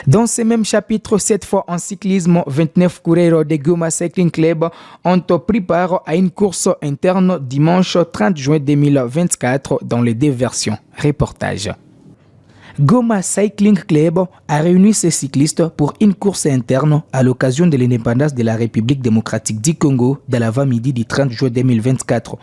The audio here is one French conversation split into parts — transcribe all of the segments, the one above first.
Dans ce même chapitre, cette fois en cyclisme, 29 coureurs de Goma Cycling Club ont pris part à une course interne dimanche 30 juin 2024 dans les deux versions. Reportage. Goma Cycling Club a réuni ses cyclistes pour une course interne à l'occasion de l'indépendance de la République démocratique du Congo dans l'avant-midi du 30 juin 2024.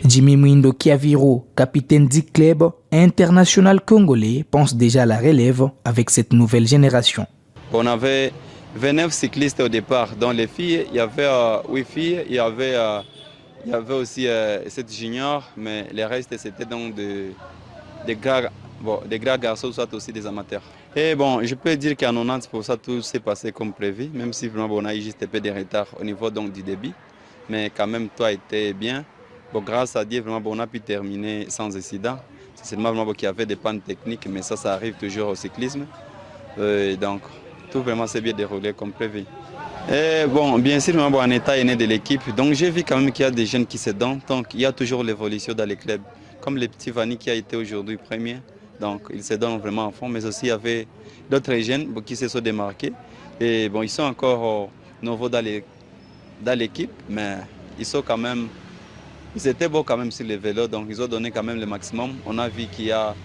Jimmy Mwindo Kiaviro, capitaine du club international congolais, pense déjà à la relève avec cette nouvelle génération. On avait 29 cyclistes au départ. Dans les filles, il y avait 8 filles, il y avait aussi 7 juniors, mais les restes c'était donc des grands garçons, soit aussi des amateurs. Et bon, je peux dire qu'à 90% tout s'est passé comme prévu, même si vraiment on a eu juste un peu de retard au niveau donc du débit, mais quand même tout a été bien. Bon, grâce à Dieu, vraiment, on a pu terminer sans incident. C'est seulement vraiment qu'il y avait des pannes techniques, mais ça arrive toujours au cyclisme. Donc, tout vraiment s'est bien déroulé comme prévu. Et bon, bien sûr, vraiment, en état aîné de l'équipe. Donc, j'ai vu quand même qu'il y a des jeunes qui se donnent. Donc, il y a toujours l'évolution dans les clubs. Comme le petit Vanny qui a été aujourd'hui premier. Donc, il se donne vraiment en fond. Mais aussi, il y avait d'autres jeunes qui se sont démarqués. Et bon, ils sont encore nouveaux dans l'équipe, mais ils sont quand même... Ils étaient beaux quand même sur les vélos, donc ils ont donné quand même le maximum. On a vu qu'il y a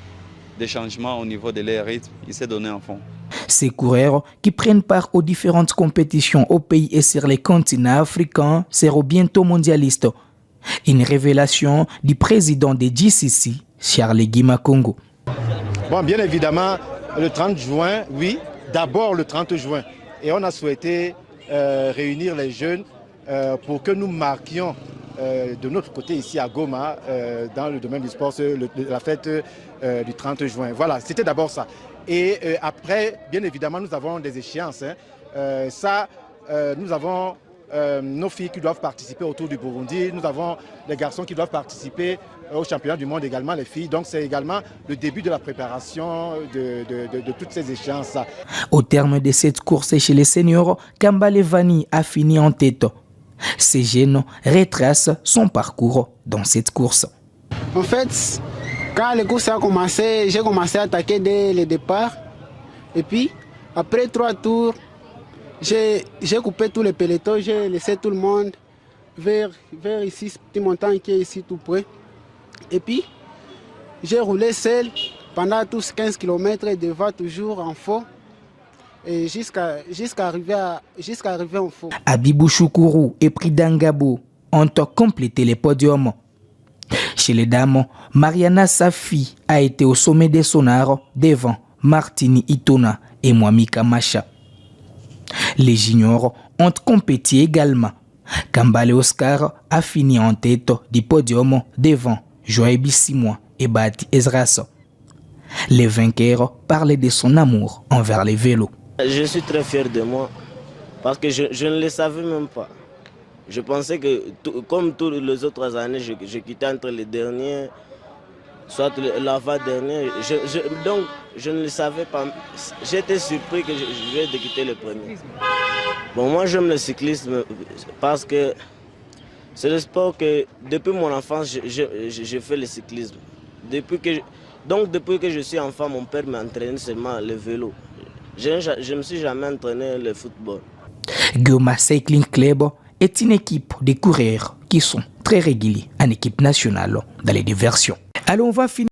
des changements au niveau de leur rythme, ils s'est donné en fond. Ces coureurs qui prennent part aux différentes compétitions au pays et sur les continents africains seront bientôt mondialistes. Une révélation du président de GCC, Charles Guima Congo. Bon, bien évidemment, le 30 juin, oui, d'abord le 30 juin. Et on a souhaité réunir les jeunes pour que nous marquions de notre côté ici à Goma, dans le domaine du sport, la fête du 30 juin. Voilà, c'était d'abord ça. Et après, bien évidemment, nous avons des échéances. Nous avons nos filles qui doivent participer au Tour du Burundi. Nous avons les garçons qui doivent participer au championnat du monde également, les filles. Donc c'est également le début de la préparation de toutes ces échéances. Au terme de cette course chez les seniors, Kambale Vanny a fini en tête. Ces jeunes retracent son parcours dans cette course. En fait, quand la course a commencé, j'ai commencé à attaquer dès le départ. Et puis, après 3 tours, j'ai coupé tous les pelotons, j'ai laissé tout le monde vers ici, ce petit montagne qui est ici tout près. Et puis, j'ai roulé seul pendant tous 15 km devant toujours en fond. Et jusqu'à arriver en fond. Abibou Choukourou et Pridangabo ont complété les podiums. Chez les dames, Mariana Safi a été au sommet des sonars devant Martini Itona et Mwami Kamacha. Les juniors ont compété également. Kambale Oscar a fini en tête du podium devant Joëbi Simoa et Bati Ezras. Les vainqueurs parlaient de son amour envers les vélos. Je suis très fier de moi parce que je ne le savais même pas. Je pensais que, comme toutes les autres années, je quittais entre les derniers, soit l'avant-dernier. Donc, je ne le savais pas. J'étais surpris que je vais quitter le premier. Bon, moi, j'aime le cyclisme parce que c'est le sport que, depuis mon enfance, je fais le cyclisme. Depuis que je suis enfant, mon père m'a entraîné seulement le vélo. Je ne me suis jamais entraîné le football. Goma Cycling Club est une équipe de coureurs qui sont très réguliers en équipe nationale dans les diversions. Alors on va finir.